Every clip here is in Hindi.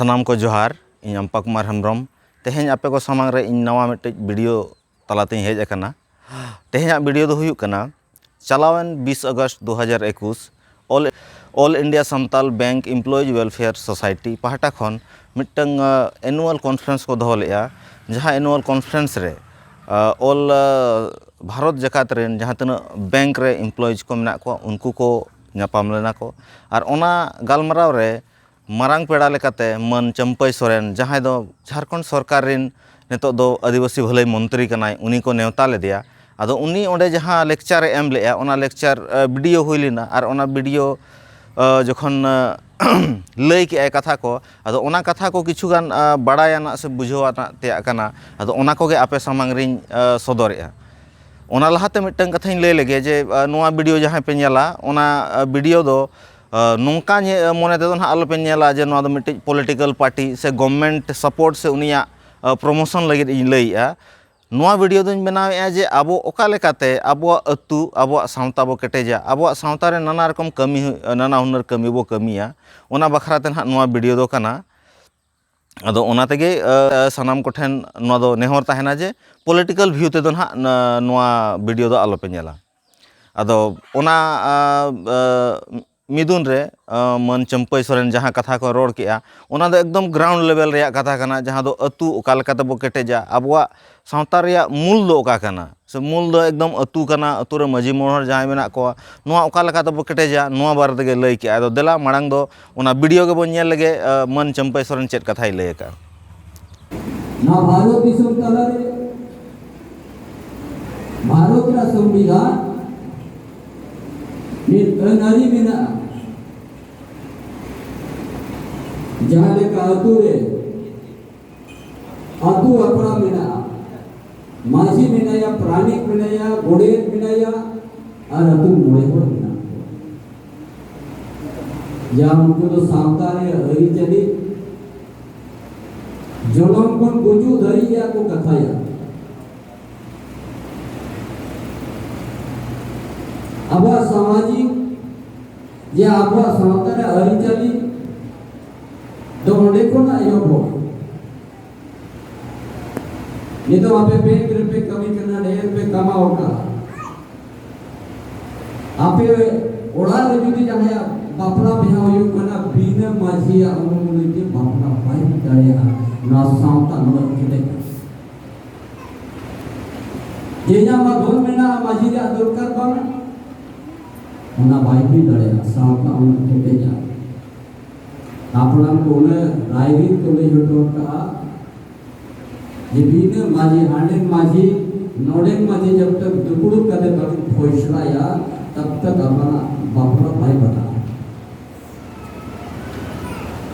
सनाम को जोहार इन अम्पा कुमार हेम्ब्रम तेहें आपे को सामांग रे इन नवा मिट्टे वीडियो तलाते हेज अकना तेहें वीडियो दो हुयुक कना चलावन 20 अगस्त 2021 all India Santal bank employees welfare society पहाटा खन मिट्टंग एनुअल कॉन्फ्रेंस को दोहो लेआ जहां एनुअल कॉन्फ्रेंस रे ऑल भारत जकात रेन जहां तना बैंक रे एम्प्लॉयज को मेना को उनको को ᱧᱟᱯᱟᱢ ᱞᱮᱱᱟ ᱠᱚ ᱟᱨ ᱚᱱᱟ ᱜᱟᱞᱢᱟᱨᱟᱣ ᱨᱮ ᱢᱟᱨᱟᱝ ᱯᱮᱲᱟ ᱞᱮᱠᱟᱛᱮ ᱢᱟᱱ ᱪᱟᱢᱯᱟᱹᱭ ᱥᱚᱨᱮᱱ ᱡᱟᱦᱟᱸᱭ ᱫᱚ ᱡᱷᱟᱲᱠᱷᱚᱸᱰ ᱥᱚᱨᱠᱟᱨ ᱨᱮᱱ ᱱᱤᱛᱚᱜ ᱫᱚ ᱟᱹᱫᱤᱵᱟᱹᱥᱤ ᱵᱷᱟᱹᱞᱟᱹᱭ ᱢᱚᱱᱛᱨᱤ ᱠᱟᱱᱟᱭ ᱩᱱᱤ ᱠᱚ ᱱᱮᱣᱛᱟ ᱞᱮᱫᱮᱭᱟ ᱟᱫᱚ ᱩᱱᱤ ᱚᱸᱰᱮ ᱡᱟᱦᱟᱸ ᱞᱮᱠᱪᱟᱨ ᱮ ᱮᱢ ᱞᱮᱜᱼᱟ ᱚᱱᱟ ᱞᱮᱠᱪᱟᱨ ᱵᱷᱤᱰᱤᱭᱳ ᱦᱩᱭ ᱞᱮᱱᱟ ᱟᱨ ᱚᱱᱟ ᱵᱷᱤᱰᱤᱭᱳ ᱡᱚᱠᱷᱚᱱ ᱞᱟᱹᱭ ᱠᱮᱜᱼᱟᱭ ᱠᱟᱛᱷᱟ ᱠᱚ ᱟᱫᱚ ᱚᱱᱟ ᱠᱟᱛᱷᱟ ᱠᱚ ᱠᱤᱪᱷᱩᱜᱟᱱ ᱵᱟᱲᱟᱭᱟᱱᱟᱜ ᱥᱮ ᱵᱩᱡᱷᱟᱹᱣᱟᱱᱟᱜ ᱛᱮᱭᱟᱜ ᱠᱟᱱᱟ ᱟᱫᱚ ᱚᱱᱟ ᱠᱚᱜᱮ ᱟᱯᱮ ᱥᱟᱢᱟᱝ ᱨᱤᱧ ᱥᱚᱫᱚᱨᱮᱜᱼᱟ ᱚᱱᱟ ᱞᱟᱦᱟᱛᱮ ᱢᱤᱫᱴᱟᱝ ᱠᱟᱛᱷᱟᱧ ᱞᱟᱹᱭ ᱞᱮᱜᱮ ᱡᱮ ᱱᱚᱣᱟ ᱵᱷᱤᱰᱤᱭᱳ ᱡᱟᱦᱟᱸ ᱯᱮ ᱧᱮᱞᱟ ᱚᱱᱟ ᱵᱷᱤᱰᱤᱭᱳ ᱫᱚ नौका मने तेदो ना आलोपे नेला जे नोआ दो मिट्टी पॉलिटिकल पार्टी से गवर्नमेंट सपोर्ट से उनिया प्रमोशन लगे इन लैया नोआ वीडियो दों बनावेआ जे आबो ओका लेकाते आबो अतु आबो सावता बो केटेजा आबो सावता रे नाना रकम कमी नाना हुनर कमी बो कमिया ओना बखराते ना नोआ वीडियो दो कना अदो ओना तेगे सनाम कोठेन नोआ दो नेहर ताहेना जे पॉलिटिकल व्यू तेदो ना नोआ वीडियो दो आलोपे नेला अदो ओना मिदुन रे मन चंपई सोरेन जहाँ कथा को रोड के ओना दो एकदम ग्राउंड लेवल रे कथा कना जहाँ दो अतु ओका लेकाते बो केटेजा आबोआ सावता रे मूल दो ओका कना से मूल दो एकदम अतु कना अतु रे मजी मोहर जहाँ मेना को नोआ ओका लेकाते बो केटेजा नोआ बारे तेगे लई के आदो देला मांग दो ओना वीडियो के बो नेल लगे मन चंपई सोरेन चेत कथाई लई का ना भारत दिसम तला रे भारत रा संविधान नि अनारी मेना जहाँ लेका अतु रे अतु अपना मेना माजी मेना या प्राणिक मेना या गोडेर मेना या और अतु मोड़े हो मेना जहाँ उनको तो सावता रे हरी चली जोड़ों कौन गुजू धरी या को कथाया आबा सामाजिक जे आबा सावता रे हरी चली तो ओंडे को ना एहो ये तो आपे बैंक पे कमी करना ढेर पे कमाओ का आपे ओड़ा रे जुदी जहां बापला बिहा होयो कना बिना माझिया अनुमति के बापला पाई दया ना सावता न केले जेना मा दोन महीना माझिया दरकार बा ओना भाई भी दया सावता उन केले जा आपना कोने रायवीर को ले हटो का ये बिना माझी हांडेन माझी नोडेन माझी जब तक दुकुड़ कदे तक फैसला या तब तक अपना बापरा भाई बता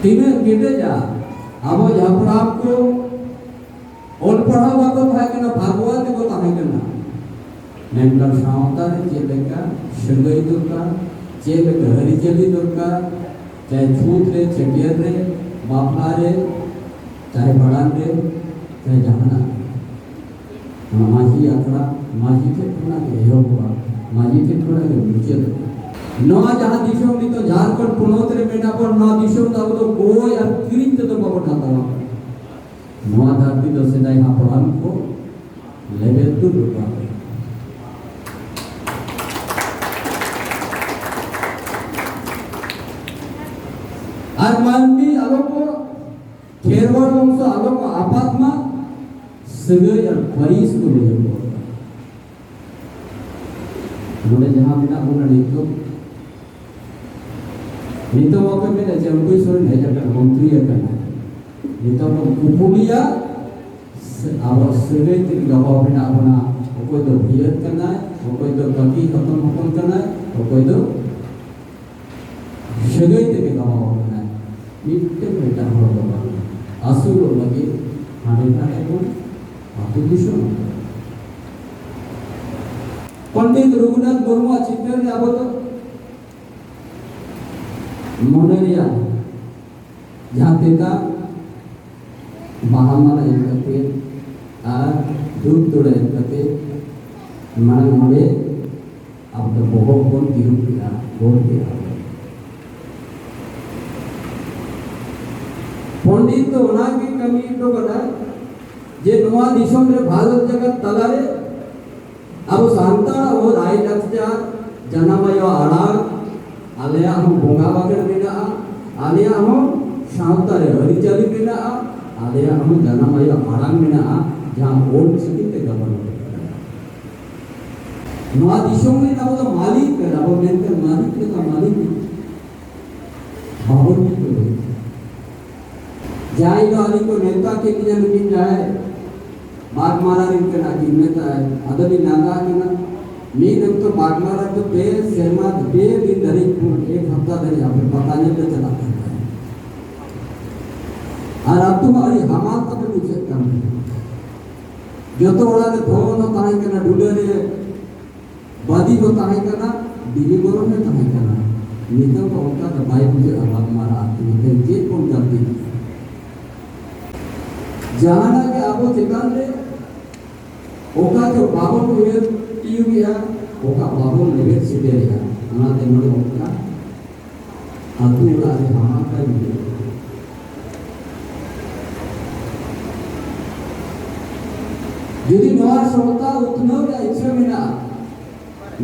तीन केटे जा अब जपरा को ओल पढ़ा बाको भाई के ना भागवत को ताहे के ना मेंटल सावता रे चेलेका संगई दुका चेलेका हरि चली दुका चाहे छूत रे चटियर रे बापला रे चाहे बड़ान रे चाहे जहाना माजी आखड़ा माजी के थोड़ा के हो हुआ माजी के थोड़ा के नीचे नवा जहां दिशों में तो झारखंड पुनोत रे बेटा पर ना दिशों दा तो कोई और क्रीम तो बाबा ठाता नवा धरती तो से दाई हां को लेवल तो रुका और मानवी आलो को खेरवर वंश आलो को आपातमा सगळे और फरीस को ले हो मुझे जहां बिना बोलने नीतो वाके में चंपई सोरेन हेजा का मंत्री करना नीतो को कुपुलिया आवा सगळे ते गवा बिना अपना कोई तो भियत करना है कोई तो ककी खत्म होकन करना है कोई तो सगळे ते गवा करना है मिट्टे बेटा हो बाबा आसुर लगे हाने ना को आतु दिशो पंडित रघुनाथ मुर्मू चित्र रे आबो तो मोनेरिया जाते का महामारा एकते आ दूर तोड़े एकते मांग मोड़े अब तो बहुत कौन तिरु किया बोल दिया पंडित तो होना की कमी तो बना जे नवा दिसम रे भारत जगत तलारे अब सांता वो राय लक्ष्या जनामयो आड़ाग आलिया हम बोंगा बागर बिना आलिया हम सावता रे हरि चली बिना आलिया हम जनामयो आड़ाग बिना जहां ओल चिकित ते गबन नवा दिसम रे ना तो मालिक के अब मेंटर मालिक के का मालिक बाबू की जाएगा अली को नेता के लिए लेकिन जाए बाग मारा रिंके ना की नेता है अदली नागा की ना मीन तो बाग मारा तो बे शर्मा बे दिन धरी एक हफ्ता धरी आप पता नहीं पे चला करता है और अब तुम्हारी हमार तो भी मुझे कम जो तो वाला ने धोन होता है कि ना डूले रे बादी होता है कि ना दिली बोलो में होता है कि ना नीतों को उनका दबाई मुझे बाग मारा आती है जे कौन करती है जहाना के आपो चिकान रे ओका जो बाबो को टीयू गया ओका बाबो लेवे सीधे गया ना ते मोड़ ओका अतुरा रे हां का भी यदि नवा श्रोता उतनो या इच्छा मिला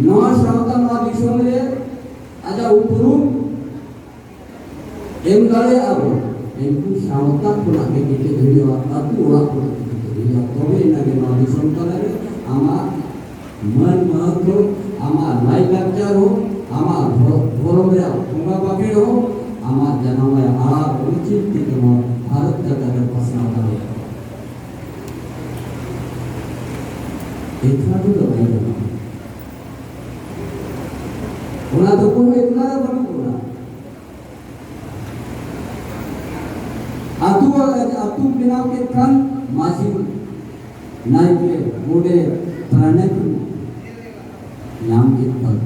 नवा श्रोता नवा दिशों रे आजा उपरू एम गाले अब इनको श्रावता को लागे के धरियो अतु ओला को धरियो तबे नागे नदी संतले आमा मन महत्व आमा लाई लक्ष्य हो आमा धर्म रे तुंगा बाके हो आमा जनामय आ उचित के भारत जगत पसना करे इतना तो भाई ओना तो को इतना बनो अतु बिना के खान मासी नाई के मोड़े प्राणे नाम के पद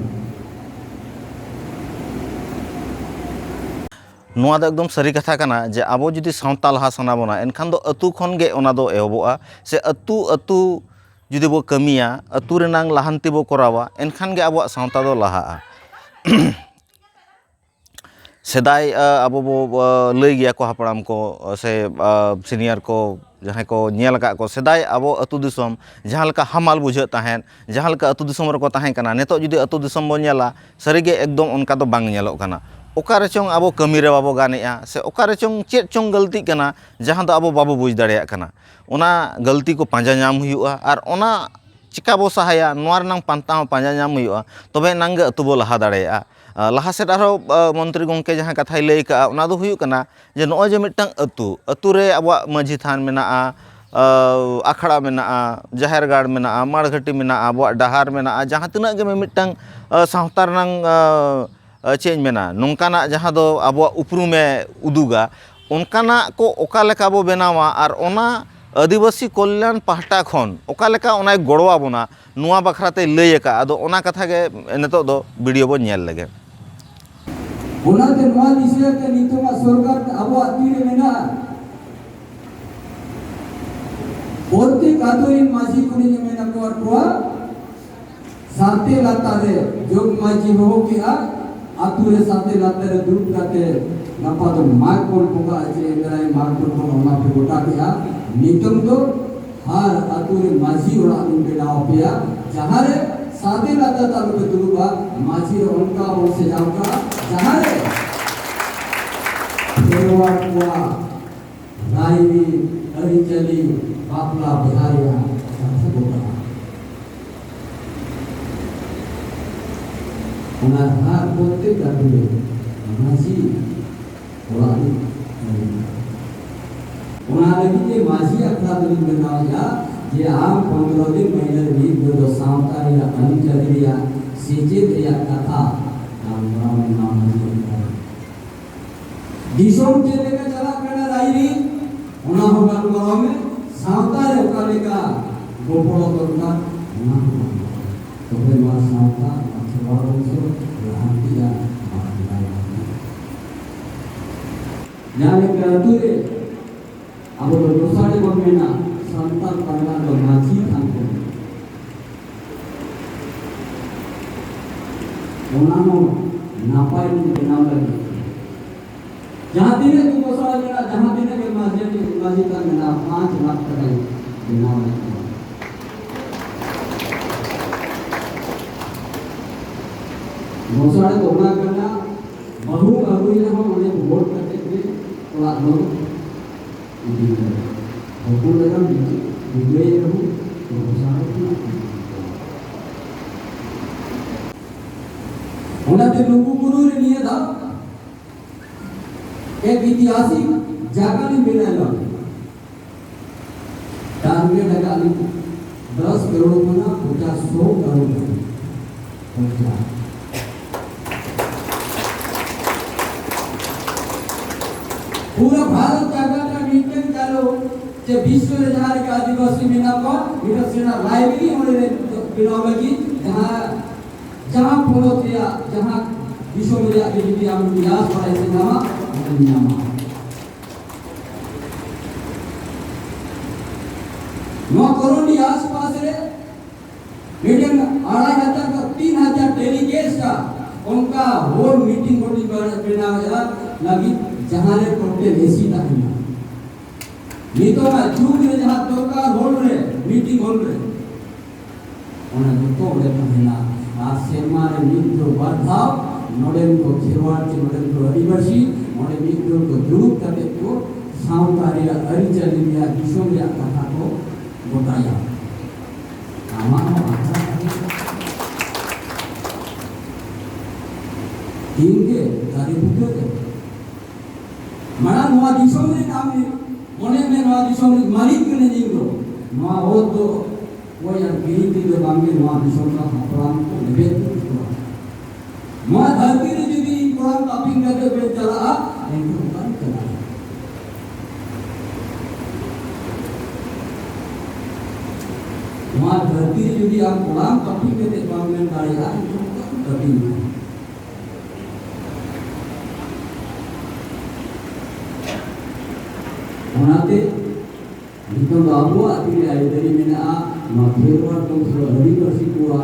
नोआ दो एकदम सरी कथा कना जे आबो जुदी सावता लहा सना बोना एनखान दो अतु खन गे ओना दो एहबोआ से अतु अतु जुदी बो कमिया अतु रेनांग लाहांति बो करावा एनखान गे आबो सावता दो लहाआ सेदाय आबो बो लई गया को हापड़ाम को से सीनियर को जहाँ को नेल का को सेदाय आबो अतु दिसम जहाँ लका हमाल बुझे ताहेन जहाँ लका अतु दिसम रको ताहें कना नेतो जुदी अतु दिसम बो नेला सरीगे एकदम उनका तो बांग नेलोग कना ओकारे चोंग आबो कमी रे बाबो गानेआ से ओकारे चोंग चेत चोंग गलती कना जहाँ दो आबो बाबो बुझ दाड़ेया कना ओना गलती को पांजा नाम हुयुआ और ओना चिका बो सहाया नोआ रनांग पांता पांजा नाम हुयुआ तबे नांगे अतु बो लहा दाड़ेया लहा सेट आरो मंत्री गंके जहाँ कथा लई का ओना दो हुयुग कना जे नोय जे मिटांग अतु रे आबो माझी थान मेनाआ आखड़ा मेनाआ जाहेर गाड़ मेनाआ माड़घाटी मेनाआ आबो डहार मेनाआ जहाँ तिना गे मिटांग सावता रनांग चेंज मेना नोंकाना जहाँ दो आबो उपरुमे उदुगा उनकाना को ओका लेका बो बेनावा और ओना आदिवासी कल्याण पाहटा खन ओका लेका ओनाय गड़वा बोना नुआ बखराते लई का आदो ओना कथा गे नेतो दो वीडियो बो नेल लगे ओनाते नुआ दिसे के नितोमा सरकार आबो अतिरे मेना ओरते कातोइन माजी कुनी मेना को साते लातारे जोग माजी हो के आतुरे साथे लातारे दुरुप काते नपा तो माग कोल पोगा आचे एंगराय माग कोल पोगा ओना पे गोटा किया नितम तो हर आतुरे माजी ओड़ा नु बेनाओ पिया जहां रे साथे लाता तालु पे दुरुबा माजी रे उनका बोल से जाऊका जहां रे फेरवा कुआ राईवी अरिचली बापला बिहारिया साथे गोटा ओना हार बोलते काटुले माजी ओलानी ओना लगी जे माजी अखड़ा दिन बनाओ या जे आम 15 दिन महीने भी दो सावता या अनिचरी या सीजे या कथा नाम नाम दिसों के लेके चला करना राईरी ओना हो गलवा में सावता रे ओकाले का गोपड़ो करता ओना तो फिर मां सावता जाने के अतुरे अब तो दोसारे बमेना संतान पढ़ना तो माची थान को ओनानो नापाई के नाम लगे जहां दिन के मोसाड़ा मेरा जहां दिन के मस्जिद का मेरा 5 लाख टका इनाम है। मोसाड़ा को बना करना बहु अगुई ने हम उन्हें वोट करते थे थोड़ा लोग इदी हुकुम लगा बिगड़े रहूं तो मोसाड़ा की उन्हें लुगु गुरु ने लिया था एक ऐतिहासिक जगह ने मिला लो टारगेट लगा ली 10 करोड़ मना 100 करोड़ पहुंचा। पूरा भारत जागरण मीटिंग चालो जे विश्व रे जहां के आदिवासी मीना को इधर सेना लाइब्रेरी होने बिनोलॉजी जहां फोटो थिया जहां विश्व में जाके जी हम इतिहास पढ़ाई से नामा नो करोड़ी आसपास रे मीटिंग 2500 का 3000 डेलीगेट्स का उनका होल मीटिंग होनी बिना लगी जहां रे कोटे लेसी था ये तो ना जूग रे जहां दरकार होल रे मीटिंग होल रे उन्हें तो रे पहला आज सेमा रे मित्र वर्धाव नोडेन को खेरवाड़ के नोडेन को आदिवासी नोडे मित्र को दुरुप करते को सावकारी अरिचली या विश्व या कथा को बताया आमानो अच्छा इनके तारीफ के मना नवा दिशों में काम मोने में नवा दिशों में मालिक ने जिंगलो नवा हो तो वो यार गिरी के बांगे नवा दिशों का हपराम को निवेदन किया नवा धरती ने जो भी कुरान कापिंग करते हुए चला इनको काम चला नवा धरती ने जो भी आप कुरान कापिंग करते बांगे डालेगा इनको काम करती ओनाते नितों आबो आती आई तरी मेना मा फेरवार तो सो हरी वर्षी कोआ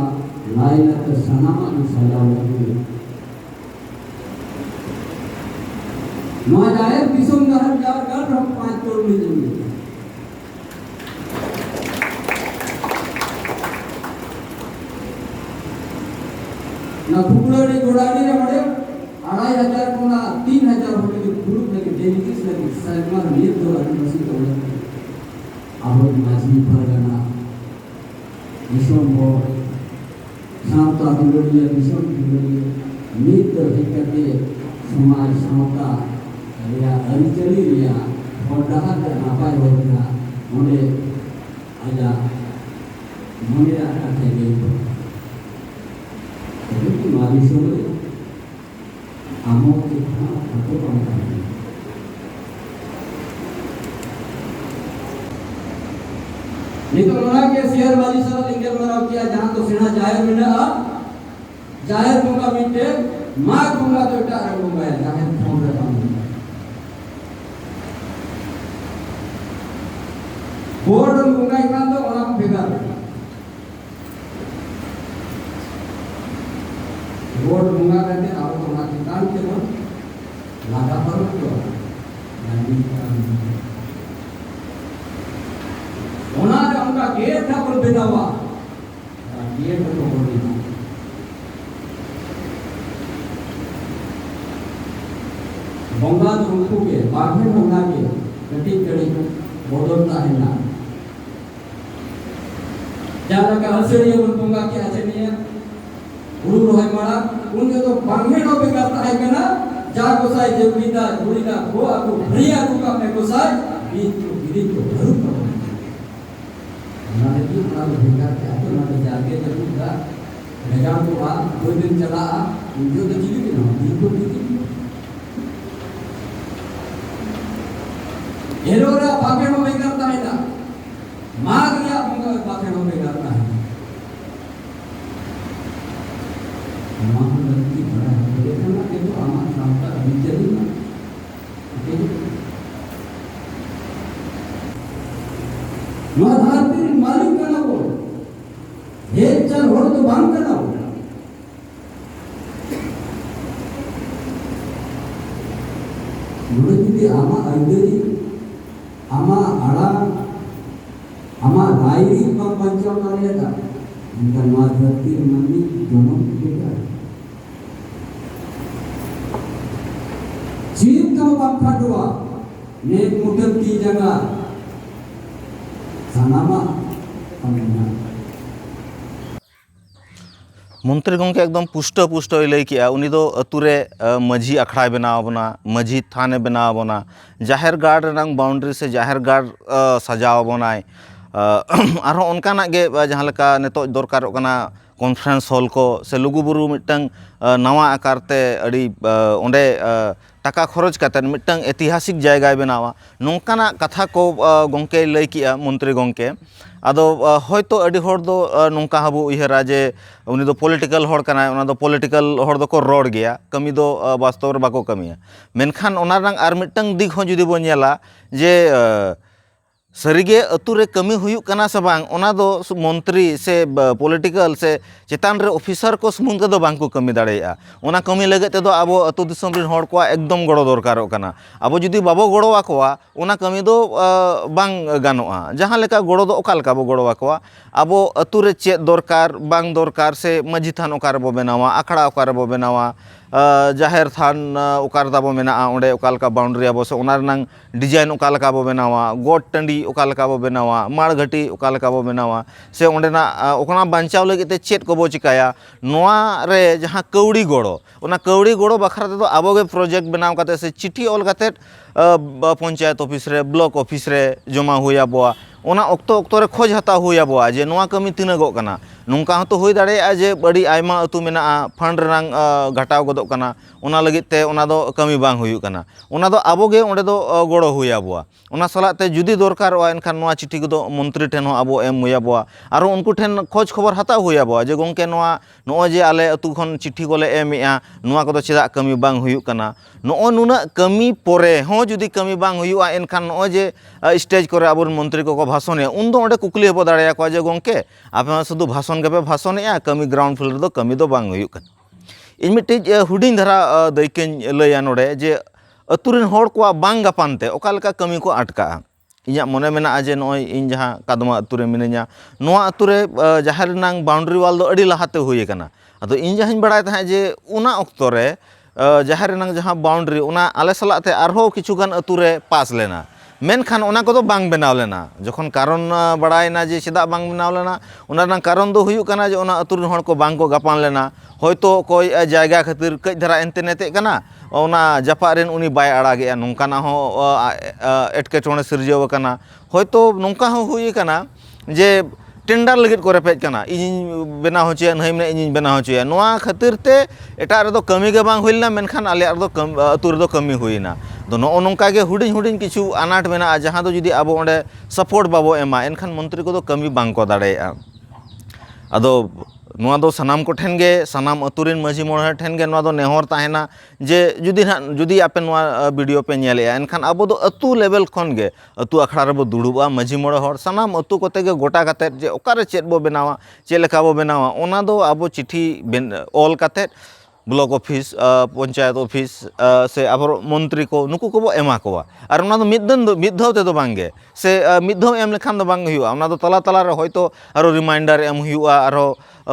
लाइला त सनामा नु सजावट मा जाए बिसों घर जा कर हम 5 करोड़ में जमीन ना टुकड़े गोड़ाड़ी रे बड़े 2500 को ना 3000 होते के ग्रुप लगे डेलीगेट्स लगे सरकार ने दो आदिवासी को आहो माझी परगना विश्वमो सावता दिलोरिया विश्व दिलोरिया मित्र हिकते समाज सावता या अरिचली रिया होडहा का नापाय होना मोने आजा मोने आका थे गई तो मारी सोले आमो के खातो पाता निकल मना के शेयर वाली सारा लिंगर बनाओ किया जहां तो सेना जाहिर में ना जाहिर होगा मिटे मां दूंगा तो इटा रहूंगा जाहिर फोन रहता हूं बोर्ड दूंगा इतना तो और आप भेगा बोर्ड दूंगा करते आप तो ना किसान के बोल लागा पर तो नहीं ओनारे उनका गेट था पर बेदावा गेट तो बोल दिया बंगा तो उनको के बाघे बंगा के कटी कड़ी बोलता है ना ज्यादा का हसड़िए बोल बंगा के हसड़िए उड़ रोहे मारा उनके तो बाघे नो पे करता है ना जा गोसाई जेबीदा गुड़ीदा वो आपको भरिया को अपने गोसाई बीच को गिरी को भरू हमारे भी बड़ा भूखा क्या तो ना जाके जरूर था भेजा तो बाद 2 दिन चला जो तो जीवी के ना दिन को भी ये लोग रा बाके में भी करता है ना मार लिया उनका बाके में भी करता है हमारा लड़की बड़ा है देखा ना कि तो हमारा सामता अभी चली ना महाधारती मालिक करना हो एक चल हो तो बांध करना हो ᱱᱚᱰᱮ ᱡᱩᱫᱤ ᱟᱢᱟᱜ ᱟᱹᱭᱫᱟᱹᱨᱤ ᱟᱢᱟᱜ ᱟᱲᱟᱝ ᱟᱢᱟᱜ ᱨᱟᱭᱨᱤᱛ ᱵᱟᱢ ᱵᱟᱧᱪᱟᱣ ᱫᱟᱲᱮᱭᱟᱫᱟ ᱮᱱᱠᱷᱟᱱ ᱱᱚᱣᱟ ᱫᱷᱟᱹᱨᱛᱤ ᱨᱮ ᱢᱟᱹᱱᱢᱤ ᱡᱚᱱᱚᱢ ᱵᱮᱠᱟᱨ ᱪᱮᱫ ᱫᱚ ᱵᱟᱢ ᱠᱷᱟᱴᱚᱜᱼᱟ ᱱᱮᱠ ᱢᱩᱴᱟᱹᱱ ᱛᱤ ᱡᱟᱸᱜᱟ ᱥᱟᱱᱟᱢᱟᱜ ᱢᱮᱱᱟᱜᱼᱟ। मंत्री गंके एकदम पुष्ट पुष्ट लई किया उनी दो अतुरे मझी अखड़ा बनाव बना मझी थाने बनाव बना जाहिर गार्ड रंग बाउंड्री से जाहिर गार्ड सजाव बनाए और उनकाना गे जहाँ लेका नितो दरकार कना कॉन्फ्रेंस हॉल को से लुगुबुरु मिटंग नवा आकारते अड़ी ओंडे टाका खरच कातेन मिटंग ऐतिहासिक जायगा बनावा नोंकाना कथा को गंके लई किया मंत्री गंके आदो होयतो अड़ी होड़ दो नोंका हबो उयहरा जे उनी दो पॉलिटिकल होड़ कनाय उना दो पॉलिटिकल होड़ दो को रोड गया कमी दो वास्तव रे बाको कमिया मेनखान ओना रंग आर मिटंग दिख हो जुदी बो नेला जे सरीगे अतुरे कमी हुयुक कना से बांग ओना दो मंत्री से पॉलिटिकल से चेतान रे ऑफिसर को सुमुंग दो बांग को कमी दाड़ेया ओना कमी लगे ते दो आबो अतु दिसम रिन होड़ को एकदम गड़ो दरकारों कना आबो जुदी बाबो गड़ो आकोवा ओना कमी दो बांग गानोआ जहां लेका गड़ो दो ओका लेका बो गड़ो आकोवा आबो अतुरे चेत दरकार बांग दरकार से मझी थान ओकार बो बनावा आखड़ा ओकार बो बनावा जाहिर थान ओकार दाबो मेना ओंडे ओकालका बाउंड्री आबो से ओना रनंग डिजाइन ओकालका बो बनावा गोट टंडी ओकालका बो बनावा माड़ घटी ओकालका बो बनावा से ओंडेना ओकना बांचाव लगे ते चेत को बो चिकाया नोआ रे जहां कौड़ी गोड़ो ओना कौड़ी गोड़ो बखरा ते दो आबो गे प्रोजेक्ट बनाव काते से चिठी ऑल काते पंचायत ऑफिस रे ब्लॉक ऑफिस रे जमा हुया बोआ ओना ऑक्तो ऑक्तो रे खोज हता हुया बोआ जे नोआ कमी तिनागो कना नोंका हतो हुई दाड़ेया जे बड़ी आयमा अतु मेना फंड रंग घटाव गदो कना ओना लगित ते ओना दो कमी बांग हुयु कना ओना दो आबो गे ओंडे दो गड़ो हुया बोआ ओना सलाते ते जुदी दरकार ओ एनखान नोआ चिठी को दो मंत्री ठेन हो आबो एम हुया बोआ आरो उनको ठेन खोज खबर हता हुया बोआ जे गंके नोआ नो जे आले अतु खन चिठी कोले एमेया नोआ को दो चेदा कमी बांग हुयु कना नो नुना कमी पोरे हो जुदी कमी बांग हुयुआ एनखान नो जे स्टेज करे आबो मंत्री को भाषण उन दो ओंडे कुकली हो दाड़ेया को जे गंके आपे शुधु भाषण गपे भाषणेया कमी ग्राउंड फ्लोर दो कमी दो बांग हुयुक कना इन मिट्टी हुडिंग धरा दैकेन लैया नोडे जे अतुरेन होड़ को बांग गापानते ओकालका कमी को अटका इᱧᱟᱜ मने मेना जे नॉय इन जहां कादमा अतुरे मिनैया नोआ अतुरे जाहिर नांग बाउंड्री वाल दो अड़ी लहाते हुई कना अदो इन जहां बड़ाय था जे उना ऑक्तो रे जाहिर नांग जहां बाउंड्री उना आले सलाते आरहो किछुगान अतुरे पास लेना मेनखान ओना को दो बांग बनाव लेना जखन कारण बड़ायना जे चेदा बांग बनाव लेना ओना रंग कारण दो हुयुक कना जे ओना अतुरेन होड़ को बांग को गापान लेना होयतो कोई जायगा खातिर कई धरा एनते नेते कना ओना जापा रेन उनी बाय आड़ागेया नोंकाना हो एटकेटोणे सिरजाव कना होयतो नोंका हो हुई कना जे टेंडर लगित को रेपेज कना इन बेना होचेया नहै मने इन बेना होचेया नोआ खातिर ते एटा रे दो कमी गे बांग होइलना मेनखान आले आर दो अतु रे दो कमी होइना तो नो नोंका गे हुडिंग हुडिंग किछु अनाट मेना जहां दो जुदी आबो ओंडे सपोर्ट बाबो एमा एनखान मंत्री को दो कमी बांग को दाड़ेया अदो नोआ दो सनाम को ठेन गे सनाम अतुरेन मझी मोहर ठेन गे नोआ दो नेहर ताहेना जे जुदी आपे नोआ वीडियो पे नेलेया एनखान आबो दो अतु लेवल खन गे अतु अखड़ा रे बो दुड़ुबा मझी मोहर हर सनाम अतु कोते गे गोटा काते जे ओकारे चेत बो बनावा चे लेका बो बनावा ओना दो आबो चिठी ऑल काते ब्लॉक ऑफिस पंचायत ऑफिस से अब मंत्री को नुकु को बो एमा कोवा और ओना दो मिद धाव ते दो बांगे से मिद धाव एम लेखान दो बांग हुआ ओना दो तला तला रे होयतो आरो रिमाइंडर एम हुआ आरो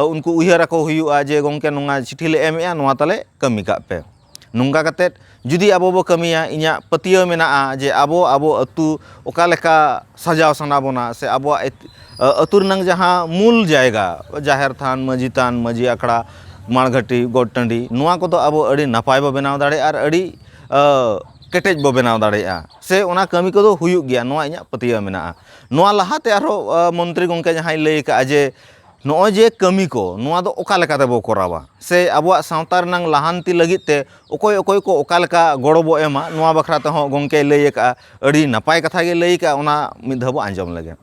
उनको उयहरा को हुआ जे गंके नोंगा चिठी ले एमेया नोआ ताले कमी का पे नोंगा काते जुदी आबो बो कमिया इᱧᱟ पतियो मेना जे आबो आबो अतु ओका लेका सजाव सना बोना से आबो अतुर नंग जहां मूल जायगा जाहिर थान मझी अखड़ा माड़घटी गोड टंडी नोआ को दो आबो अड़ी नपाय बो बनाव दाड़े और अड़ी केटेज बो बनाव दाड़ेया से ओना कमी को दो हुयुक गया नोआ इᱧा पतियो मेना नोआ लहाते आरो मंत्री गंके जहां लई का जे नो जे कमी को नोआ दो ओका लेका ते बो करावा से आबो सावता रनंग लहानती लगित ते ओकोय ओकोय को ओका लेका गड़ो बो एमा नोआ बखरा ते हो गंके लई का अड़ी नपाय कथा गे लई का ओना मिद धाव आंजम लगे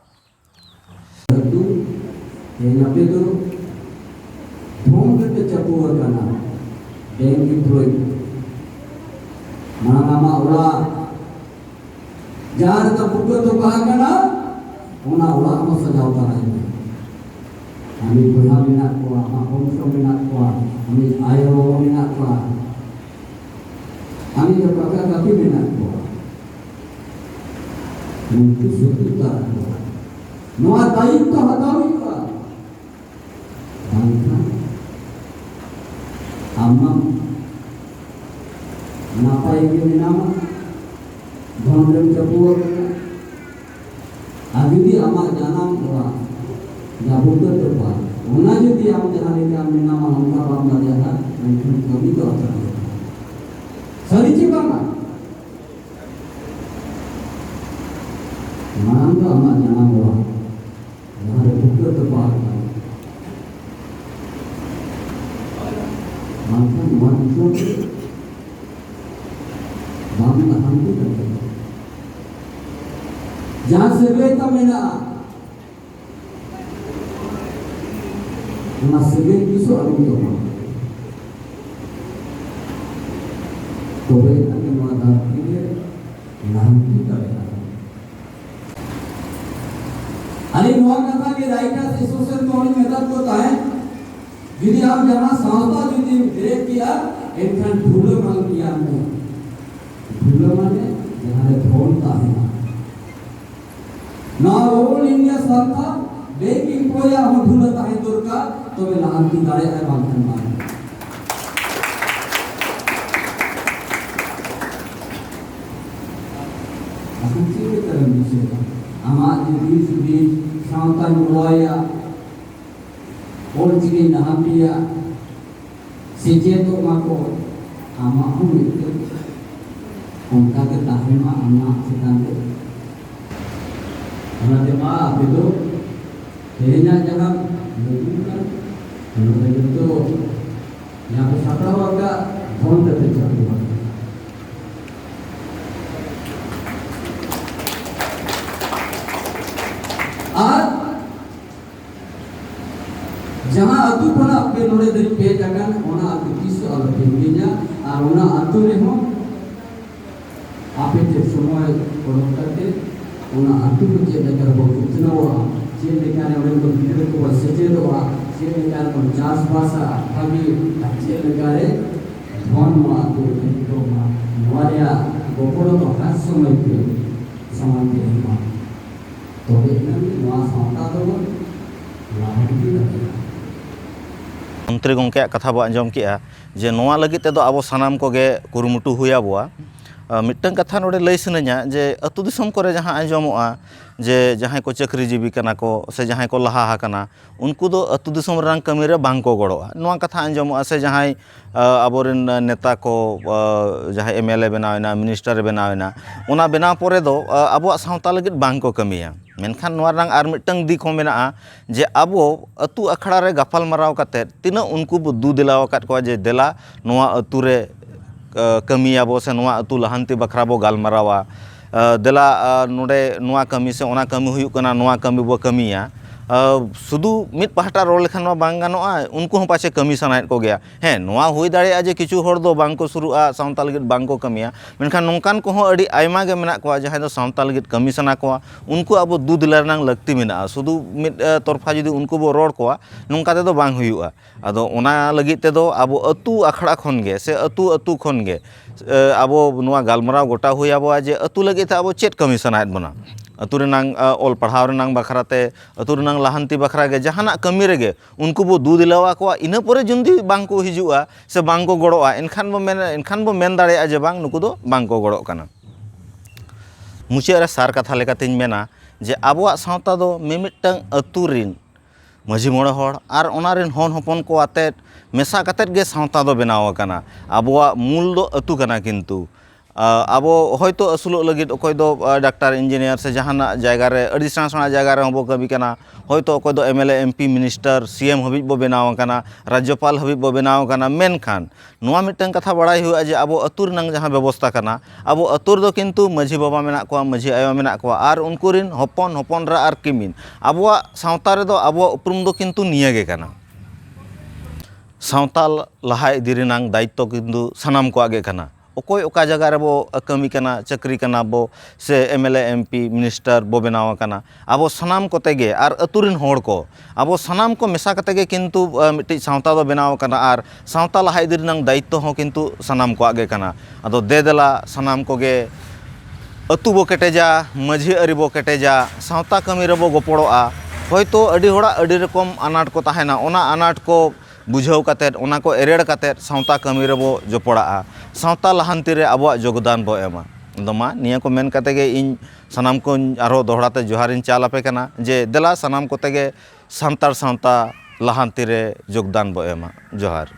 nama ulah jangan kita buka tu bahagana ona ulah masa jauh tanah kami punya minat kuah, makom minat kuah, kami ayo minat kuah Ani जो kakak kaki benar ko. Untuk suatu Noa dayittwa hataw huyuga. Bangkhan amam napai ge menama dhondem jabuwa agidi ama janam ora jabuka terpa ona jodi am jahan leke am menama onka bam dadeha mungkin kami to akan sari chi banga manam ama janam ora jahan buka terpa Bangkhan wan itu bang tahan tu kan jangan sebaik tak mena mana sebaik itu alam tu kowe akan wadah ini nanti tak ada hari nuan kata ke writer social knowledge method को ताए यदि आप जहाँ संस्था यदि ब्रेक किया इनका ढूलो मांग किया हमने ढूलो माने जहाँ ढोलता है ना ऑल इंडिया संस्था बेकिंग कोया हम ढूलता है दुर्गा तो वे लांती गाड़े है बांधन माने असल चीज़ के तरह मिलेगा हमारे बीच संस्था मुलाया और चीज़ नहामिया सीजे तो माको आमाहु मिलकर उनका के ताहिमा अन्ना सिद्धांत हमारे माँ अभिदो हेना जगह लेकिन हमारे तो यहाँ पे साता वाला फोन करते चलते हैं आज जहाँ अतु पना अपने नोड़े दरी पे जगन ओना अतु किस अलग पेंगिया और ओना अतु ने हो आपे जे समय कोलों करते ओना अतु को जे लेकर वो कितना हुआ जे लेकर ओने को भीतर को बसेचे तो हुआ जे लेकर को चार्ज पासा कभी जे लेकर धन हुआ तो तो नवारिया गोपड़ो तो हर समय पे समान के हुआ तो इतना नवा सांता तो लाहौरी लगेगा मंत्री गंके कथा बो आंजम किया जे नोआ लगित तेदो आबो सानाम कोगे कुरुमुटु हुया बोआ मिट्टन कथा नोडे लई सने냐 जे अतु दिसम करे जहां आंजमोआ जे जहां को चाकरी जीवी कना को से जहां को लहा हाकना उनको दो अतु दिसम रंग कमी रे बांग को गड़ोआ नोआ कथा आंजमोआ से जहां आबोरेन नेता को जहां एमएलए बनावेना मिनिस्टर बनावेना ओना बना परे दो आबो सावता लगित बांग को कमिया मेनखान नोआ रंग आर मिट्टन दिख हो मेना जे आबो अतु अखड़ा रे गफाल मराव काते तिना उनको बो दू दिलाव काट को जे देला नोआ अतु रे कमियाबो से नोआ अतु लहांती बखरा बो गालमारावा देला नोडे नोआ कमी से ओना कमी हुयुक कना नोआ कमी बो कमिया शुधु मिट पहाटा रोल लेखान बांग गानोआ उनको हम पाछे कमी सनायत को गया हे नोआ हुई दाड़ेया जे किछु होड़ दो बांग को शुरुआ सावता लगित बांग को कमिया मेनखान नोंकान को अड़ी आयमा गे मेना को जहां दो सावता लगित कमी सना को उनको अब दू दिला रनांग लगती मेना शुधु मिट तरफा जुदी उनको बो रोड को नोंका ते दो बांग हुयुआ आदो ओना लगित ते दो अब अतु अखड़ा खन गे से अतु अतु खन गे अब नोआ गालमराव गोटा हुयाबो जे अतु लगित अब चेत कमी सनायत बना अतु रेनांग ऑल पढ़ाव रेनांग बखराते अतु रेनांग लाहांती बखरा गे जहाना कमी रेगे उनको बो दू दिलावा को इना परे जुंदी बांग को हिजुआ से बांग को गड़ोआ एनखान बो मेन दाड़ेया जे बांग नुकु दो बांग को गड़ो कना मुचे रे सार कथा लेकातेñ मेना जे आबोआ सावता दो मिमिटटांग अतु रिन माझी मोड़े हड़ और ओनारिन हन हपन को आते मेसा कातेत गे सावता दो बनाव कना आबोआ मूल दो अतु कना किन्तु आबो हयतो असुलोग लगित अकोय दो डाक्टर इंजीनियर से जहाना जायगा रे अड़ी सेना सेना जायगा रे हबो कमी कना हयतो अकोय दो एमएलए एमपी मिनिस्टर सीएम हबी बो बनाव कना राज्यपाल हबी बो बनाव कना मेनखान नोआ मिटन कथा बड़ाई हुआ जे आबो अतुर नंग जहां व्यवस्था कना आबो अतुर दो किन्तु माझी बाबा मेना को माझी आयो मेना को आर उनको रिन हपन हपन रा आर किमिन आबोआ सावता रे दो आबो उपरुम दो किन्तु निया गे कना सावता लहा इदी रेनांग दायित्व किन्तु सानाम को आगे कना ᱚᱠᱚᱭ ᱚᱠᱟ ᱡᱟᱭᱜᱟ ᱨᱮᱵᱚ ᱠᱟᱹᱢᱤ ᱠᱟᱱᱟ, ᱪᱟᱹᱠᱨᱤ ᱠᱟᱱᱟ ᱵᱚ ᱥᱮ MLA MP ᱢᱤᱱᱤᱥᱴᱟᱨ ᱵᱚ ᱵᱮᱱᱟᱣ ᱟᱠᱟᱱᱟ, ᱟᱵᱚ ᱥᱟᱱᱟᱢ ᱠᱚᱛᱮ ᱜᱮ ᱟᱨ ᱟᱹᱛᱩ ᱨᱮᱱ ᱦᱚᱲ ko ᱟᱵᱚ ᱥᱟᱱᱟᱢ ᱠᱚ ᱢᱮᱥᱟ ᱠᱟᱛᱮ ᱜᱮ ᱠᱤᱱᱛᱩ ᱢᱤᱫᱴᱤᱡ ᱥᱟᱶᱛᱟ ᱫᱚ ᱵᱮᱱᱟᱣ ᱟᱠᱟᱱᱟ ᱟᱨ ᱥᱟᱶᱛᱟ ᱞᱟᱦᱟ ᱤᱫᱤ ᱨᱮᱱᱟᱜ ᱫᱟᱭᱤᱛᱛᱚ ᱦᱚᱸ ᱠᱤᱱᱛᱩ ᱥᱟᱱᱟᱢ ᱠᱚᱣᱟᱜ ᱜᱮ ᱠᱟᱱᱟ। ᱟᱫᱚ ᱫᱮᱼᱫᱮᱞᱟ ᱥᱟᱱᱟᱢ ᱠᱚᱜᱮ ᱟᱹᱛᱩ ᱵᱚ ᱠᱮᱴᱮᱡᱟ, ᱢᱟᱺᱡᱷᱤ ᱟᱹᱨᱤ ᱵᱚ ᱠᱮᱴᱮᱡᱟ, ᱥᱟᱶᱛᱟ ᱠᱟᱹᱢᱤ ᱨᱮᱵᱚ ᱜᱚᱯᱚᱲᱚᱜᱼᱟ। ᱦᱚᱭᱛᱳ ᱟᱹᱰᱤ ᱦᱚᱲᱟᱜ ᱟᱹᱰᱤ ᱨᱚᱠᱚᱢ ᱟᱱᱟᱴ ᱠᱚ ᱛᱟᱦᱮᱱᱟ, ᱚᱱᱟ ᱟᱱᱟᱴ ko বুঝাও কাতের ওনা কো এরেড় কাতের সাঁওতা কামি রেবো জপড়াগᱼᱟ, সাঁওতা লাহান্তি রে আবোয়াগ যোগদান বো এমা। ᱟᱫᱚ ᱢᱟ ᱱᱤᱭᱟᱹ ᱠᱚ ᱢᱮᱱ ᱠᱟᱛᱮ ᱜᱮ ᱤᱧ ᱥᱟᱱᱟᱢ ᱠᱚᱧ ᱟᱨᱦᱚᱸ ᱫᱚᱦᱲᱟᱛᱮ ᱡᱚᱦᱟᱨᱤᱧ ᱪᱟᱞ ᱟᱯᱮ ᱠᱟᱱᱟ ᱡᱮ ᱫᱮᱞᱟ ᱥᱟᱱᱟᱢ ᱠᱚᱛᱮ ᱜᱮ ᱥᱟᱱᱛᱟᱲ ᱥᱟᱶᱛᱟ ᱞᱟᱦᱟᱱᱛᱤ ᱨᱮ ᱡᱳᱜᱽᱫᱟᱱ ᱵᱚ ᱮᱢᱟ। ᱡᱚᱦᱟᱨ।